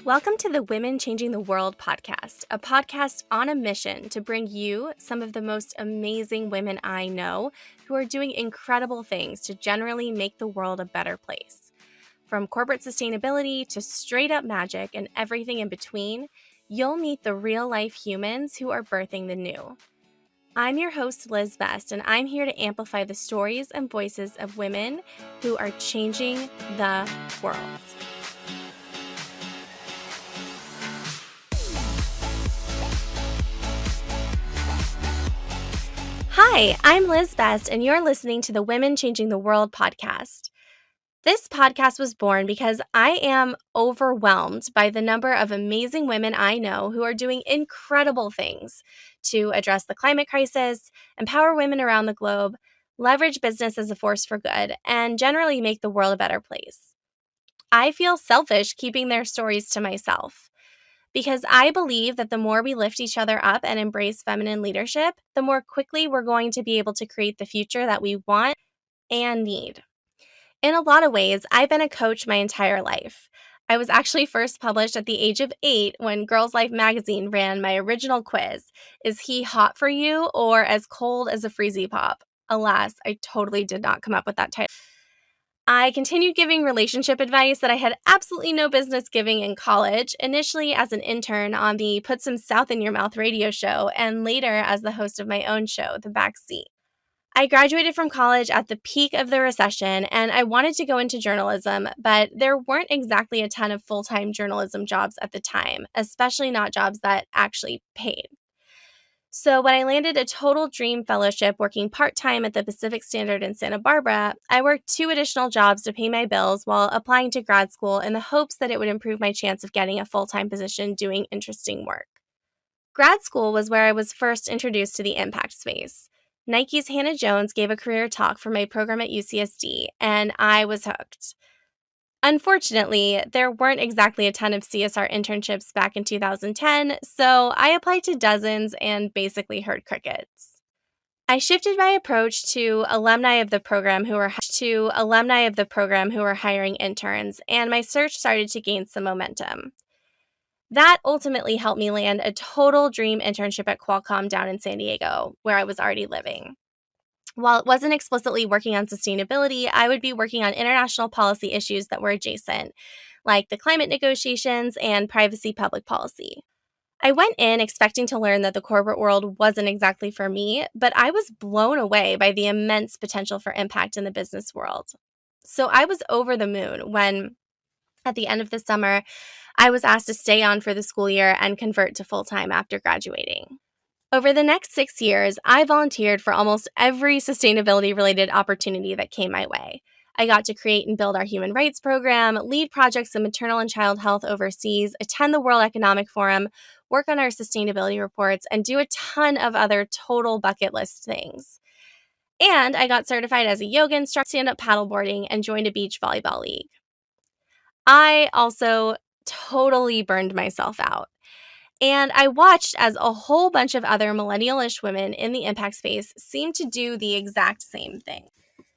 Welcome to the Women Changing the World podcast, a podcast on a mission to bring you some of the most amazing women I know who are doing incredible things to generally make the world a better place. From corporate sustainability to straight up magic and everything in between, you'll meet the real life humans who are birthing the new. I'm your host, Liz Best, and I'm here to amplify the stories and voices of women who are changing the world. Hi, I'm Liz Best, and you're listening to the Women Changing the World podcast. This podcast was born because I am overwhelmed by the number of amazing women I know who are doing incredible things to address the climate crisis, empower women around the globe, leverage business as a force for good, and generally make the world a better place. I feel selfish keeping their stories to myself, because I believe that the more we lift each other up and embrace feminine leadership, the more quickly we're going to be able to create the future that we want and need. In a lot of ways, I've been a coach my entire life. I was actually first published at the age of 8 when Girls Life magazine ran my original quiz, "Is he hot for you or as cold as a Freezy Pop?" Alas, I totally did not come up with that title. I continued giving relationship advice that I had absolutely no business giving in college, initially as an intern on the Put Some South in Your Mouth radio show, and later as the host of my own show, The Backseat. I graduated from college at the peak of the recession, and I wanted to go into journalism, but there weren't exactly a ton of full-time journalism jobs at the time, especially not jobs that actually paid. So when I landed a total dream fellowship working part-time at the Pacific Standard in Santa Barbara, I worked 2 additional jobs to pay my bills while applying to grad school in the hopes that it would improve my chance of getting a full-time position doing interesting work. Grad school was where I was first introduced to the impact space. Nike's Hannah Jones gave a career talk for my program at UCSD, and I was hooked. Unfortunately, there weren't exactly a ton of CSR internships back in 2010, so I applied to dozens and basically heard crickets. I shifted my approach to alumni of the program who were hiring interns, and my search started to gain some momentum. That ultimately helped me land a total dream internship at Qualcomm down in San Diego, where I was already living. While it wasn't explicitly working on sustainability, I would be working on international policy issues that were adjacent, like the climate negotiations and privacy public policy. I went in expecting to learn that the corporate world wasn't exactly for me, but I was blown away by the immense potential for impact in the business world. So I was over the moon when, at the end of the summer, I was asked to stay on for the school year and convert to full-time after graduating. Over the next 6 years, I volunteered for almost every sustainability-related opportunity that came my way. I got to create and build our human rights program, lead projects in maternal and child health overseas, attend the World Economic Forum, work on our sustainability reports, and do a ton of other total bucket list things. And I got certified as a yoga instructor, stand-up paddleboarding, and joined a beach volleyball league. I also totally burned myself out. And I watched as a whole bunch of other millennial-ish women in the impact space seemed to do the exact same thing.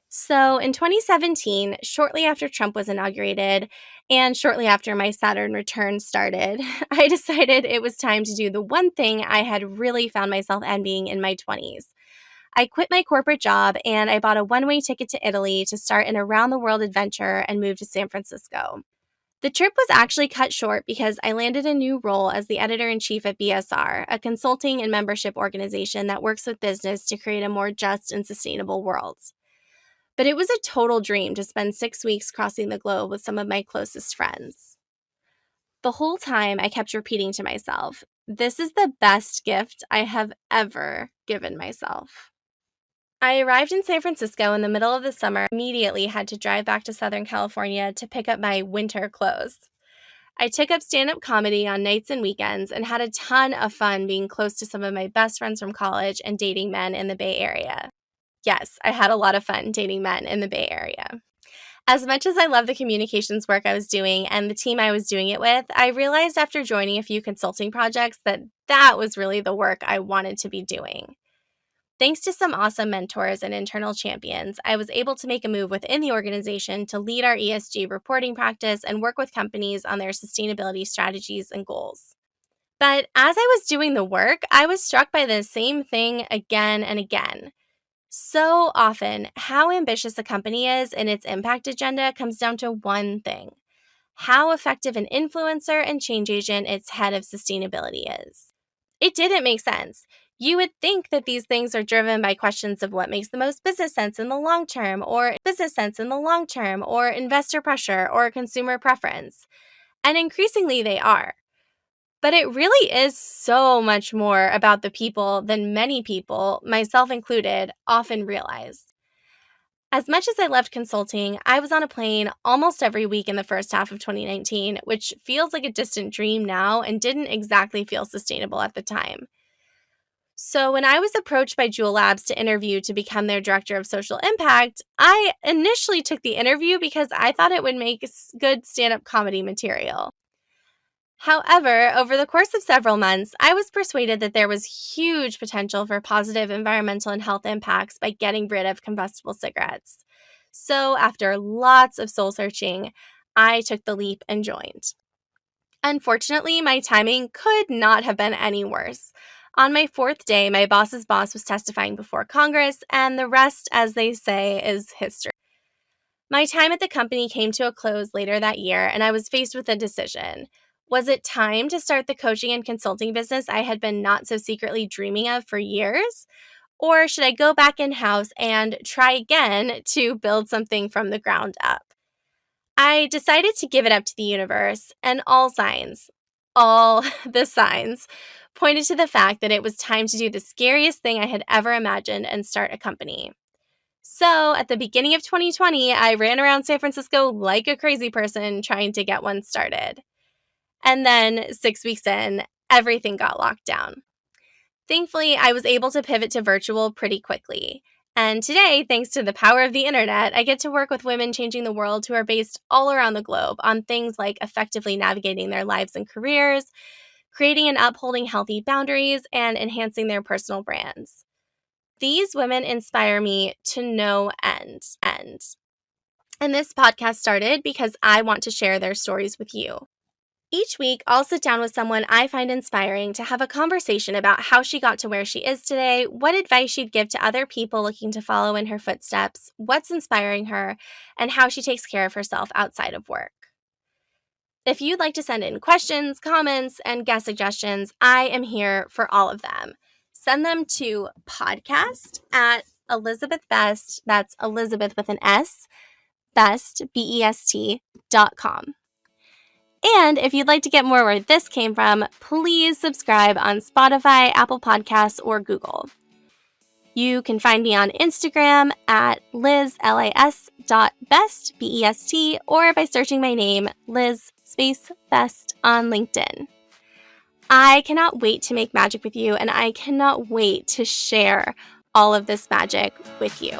So in 2017, shortly after Trump was inaugurated, and shortly after my Saturn return started, I decided it was time to do the one thing I had really found myself envying in my 20s. I quit my corporate job and I bought a one-way ticket to Italy to start an around-the-world adventure and move to San Francisco. The trip was actually cut short because I landed a new role as the editor-in-chief at BSR, a consulting and membership organization that works with business to create a more just and sustainable world. But it was a total dream to spend 6 weeks crossing the globe with some of my closest friends. The whole time, I kept repeating to myself, this is the best gift I have ever given myself. I arrived in San Francisco in the middle of the summer, immediately had to drive back to Southern California to pick up my winter clothes. I took up stand-up comedy on nights and weekends and had a ton of fun being close to some of my best friends from college and dating men in the Bay Area. Yes, I had a lot of fun dating men in the Bay Area. As much as I love the communications work I was doing and the team I was doing it with, I realized after joining a few consulting projects that was really the work I wanted to be doing. Thanks to some awesome mentors and internal champions, I was able to make a move within the organization to lead our ESG reporting practice and work with companies on their sustainability strategies and goals. But as I was doing the work, I was struck by the same thing again and again. So often, how ambitious a company is in its impact agenda comes down to one thing: how effective an influencer and change agent its head of sustainability is. It didn't make sense. You would think that these things are driven by questions of what makes the most business sense in the long term, or investor pressure, or consumer preference. And increasingly they are. But it really is so much more about the people than many people, myself included, often realize. As much as I loved consulting, I was on a plane almost every week in the first half of 2019, which feels like a distant dream now and didn't exactly feel sustainable at the time. So when I was approached by Jewel Labs to interview to become their director of social impact, I initially took the interview because I thought it would make good stand-up comedy material. However, over the course of several months, I was persuaded that there was huge potential for positive environmental and health impacts by getting rid of combustible cigarettes. So, after lots of soul searching, I took the leap and joined. Unfortunately, my timing could not have been any worse. On my fourth day, my boss's boss was testifying before Congress, and the rest, as they say, is history. My time at the company came to a close later that year, and I was faced with a decision. Was it time to start the coaching and consulting business I had been not so secretly dreaming of for years? Or should I go back in-house and try again to build something from the ground up? I decided to give it up to the universe, and all the signs, pointed to the fact that it was time to do the scariest thing I had ever imagined and start a company. So, at the beginning of 2020, I ran around San Francisco like a crazy person trying to get one started. And then 6 weeks in, everything got locked down. Thankfully, I was able to pivot to virtual pretty quickly. And today, thanks to the power of the internet, I get to work with women changing the world who are based all around the globe on things like effectively navigating their lives and careers, creating and upholding healthy boundaries, and enhancing their personal brands. These women inspire me to no end. And this podcast started because I want to share their stories with you. Each week, I'll sit down with someone I find inspiring to have a conversation about how she got to where she is today, what advice she'd give to other people looking to follow in her footsteps, what's inspiring her, and how she takes care of herself outside of work. If you'd like to send in questions, comments, and guest suggestions, I am here for all of them. Send them to podcast@ElizabethBest, that's Elizabeth with an S, best, BEST.com. And if you'd like to get more where this came from, please subscribe on Spotify, Apple Podcasts, or Google. You can find me on Instagram at LizLAS.best, BEST, or by searching my name, Liz Best, on LinkedIn. I cannot wait to make magic with you, and I cannot wait to share all of this magic with you.